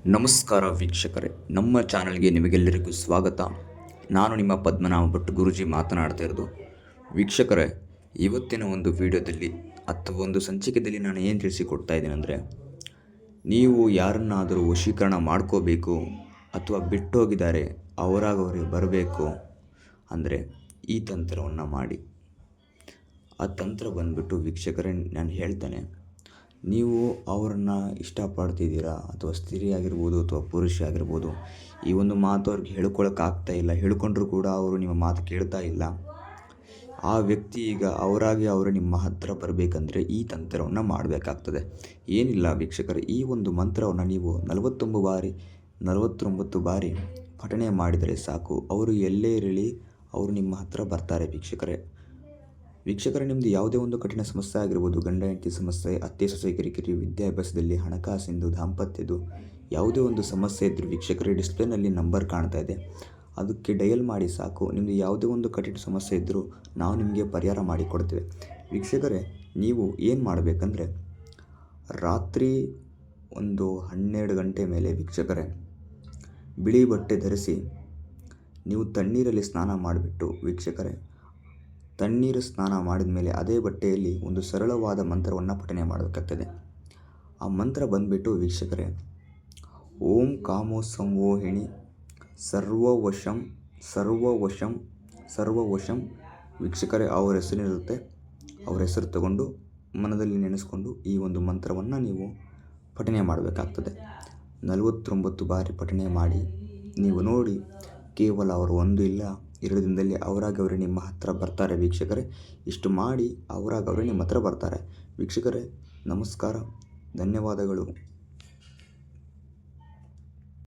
ನಮಸ್ಕಾರ ವೀಕ್ಷಕರೇ, ನಮ್ಮ ಚಾನಲ್ಗೆ ನಿಮಗೆಲ್ಲರಿಗೂ ಸ್ವಾಗತ. ನಾನು ನಿಮ್ಮ ಪದ್ಮನಾಭ ಭಟ್ ಗುರೂಜಿ ಮಾತನಾಡ್ತಾ ಇರೋದು. ವೀಕ್ಷಕರೇ, ಇವತ್ತಿನ ಒಂದು ವಿಡಿಯೋದಲ್ಲಿ ಅಥವಾ ಒಂದು ಸಂಚಿಕೆಯಲ್ಲಿ ನಾನು ಏನು ತಿಳಿಸಿಕೊಡ್ತಾ ಇದ್ದೀನಿ ಅಂದರೆ, ನೀವು ಯಾರನ್ನಾದರೂ ವಶೀಕರಣ ಮಾಡ್ಕೋಬೇಕು ಅಥವಾ ಬಿಟ್ಟೋಗಿದ್ದಾರೆ ಅವರಾಗವ್ರಿಗೆ ಬರಬೇಕು ಅಂದರೆ ಈ ತಂತ್ರವನ್ನು ಮಾಡಿ. ಆ ತಂತ್ರ ಬಂದುಬಿಟ್ಟು ವೀಕ್ಷಕರೇ, ನಾನು ಹೇಳ್ತೇನೆ, ನೀವು ಅವರನ್ನು ಇಷ್ಟಪಡ್ತಿದ್ದೀರಾ ಅಥವಾ ಸ್ತ್ರೀ ಆಗಿರ್ಬೋದು ಅಥವಾ ಪುರುಷ ಆಗಿರ್ಬೋದು, ಈ ಒಂದು ಮಾತು ಅವ್ರಿಗೆ ಹೇಳ್ಕೊಳಕ್ಕಾಗ್ತಾ ಇಲ್ಲ, ಹೇಳ್ಕೊಂಡ್ರೂ ಕೂಡ ಅವರು ನಿಮ್ಮ ಮಾತು ಕೇಳ್ತಾ ಇಲ್ಲ. ಆ ವ್ಯಕ್ತಿ ಈಗ ಅವರಾಗಿ ಅವರು ನಿಮ್ಮ ಹತ್ತಿರ ಬರಬೇಕಂದ್ರೆ ಈ ತಂತ್ರವನ್ನು ಮಾಡಬೇಕಾಗ್ತದೆ. ಏನಿಲ್ಲ ವೀಕ್ಷಕರೇ, ಈ ಒಂದು ಮಂತ್ರವನ್ನು ನೀವು 49 ಬಾರಿ ಪಠಣೆ ಮಾಡಿದರೆ ಸಾಕು. ಅವರು ಎಲ್ಲೇ ಇರಲಿ ಅವರು ನಿಮ್ಮ ಹತ್ತಿರ ಬರ್ತಾರೆ ವೀಕ್ಷಕರೇ, ನಿಮ್ಮದು ಯಾವುದೇ ಒಂದು ಕಠಿಣ ಸಮಸ್ಯೆ ಆಗಿರ್ಬೋದು, ಗಂಡ ಹೆಂಡತಿ ಸಮಸ್ಯೆ, ಅತ್ತೆ ಸೊಸೆ ಕಿರಿಕಿರಿ, ವಿದ್ಯಾಭ್ಯಾಸದಲ್ಲಿ, ಹಣಕಾಸಿಂದು, ದಾಂಪತ್ಯದ್ದು ಯಾವುದೇ ಒಂದು ಸಮಸ್ಯೆ ಇದ್ದರೂ ವೀಕ್ಷಕರೇ, ಡಿಸ್ಪ್ಲೇನಲ್ಲಿ ನಂಬರ್ ಕಾಣ್ತಾ ಇದೆ, ಅದಕ್ಕೆ ಡಯಲ್ ಮಾಡಿ ಸಾಕು. ನಿಮ್ಮದು ಯಾವುದೇ ಒಂದು ಕಠಿಣ ಸಮಸ್ಯೆ ಇದ್ದರೂ ನಾವು ನಿಮಗೆ ಪರಿಹಾರ ಮಾಡಿಕೊಡ್ತೇವೆ. ವೀಕ್ಷಕರೇ, ನೀವು ಏನು ಮಾಡಬೇಕಂದ್ರೆ, ರಾತ್ರಿ ಒಂದು 12 ಗಂಟೆ ಮೇಲೆ ವೀಕ್ಷಕರೇ, ಬಿಳಿ ಬಟ್ಟೆ ಧರಿಸಿ ನೀವು ತಣ್ಣೀರಲ್ಲಿ ಸ್ನಾನ ಮಾಡಿಬಿಟ್ಟು ವೀಕ್ಷಕರೇ, ತಣ್ಣೀರು ಸ್ನಾನ ಮಾಡಿದ ಮೇಲೆ ಅದೇ ಬಟ್ಟೆಯಲ್ಲಿ ಒಂದು ಸರಳವಾದ ಮಂತ್ರವನ್ನು ಪಠನೆ ಮಾಡಬೇಕಾಗ್ತದೆ. ಆ ಮಂತ್ರ ಬಂದುಬಿಟ್ಟು ವೀಕ್ಷಕರೇ, ಓಂ ಕಾಮೋ ಸಂವೋಹಿಣಿ ಸರ್ವವಶಂ ಸರ್ವವಶಂ ಸರ್ವವಶಂ. ವೀಕ್ಷಕರೇ, ಅವರ ಹೆಸರಿರುತ್ತೆ, ಅವರ ಹೆಸರು ತಗೊಂಡು ಮನದಲ್ಲಿ ನೆನೆಸ್ಕೊಂಡು ಈ ಒಂದು ಮಂತ್ರವನ್ನು ನೀವು ಪಠನೆ ಮಾಡಬೇಕಾಗ್ತದೆ. 49 ಬಾರಿ ಪಠನೆ ಮಾಡಿ ನೀವು ನೋಡಿ, ಕೇವಲ ಅವರು 1 ಇಲ್ಲ 2 ದಿನದಲ್ಲಿ ಅವರಾಗವರೇ ನಿಮ್ಮ ಹತ್ತಿರ ಬರ್ತಾರೆ ವೀಕ್ಷಕರೇ. ಇಷ್ಟು ಮಾಡಿ ಅವರಾಗವರೇ ನಿಮ್ಮ ಹತ್ರ ಬರ್ತಾರೆ ವೀಕ್ಷಕರೇ. ನಮಸ್ಕಾರ, ಧನ್ಯವಾದಗಳು.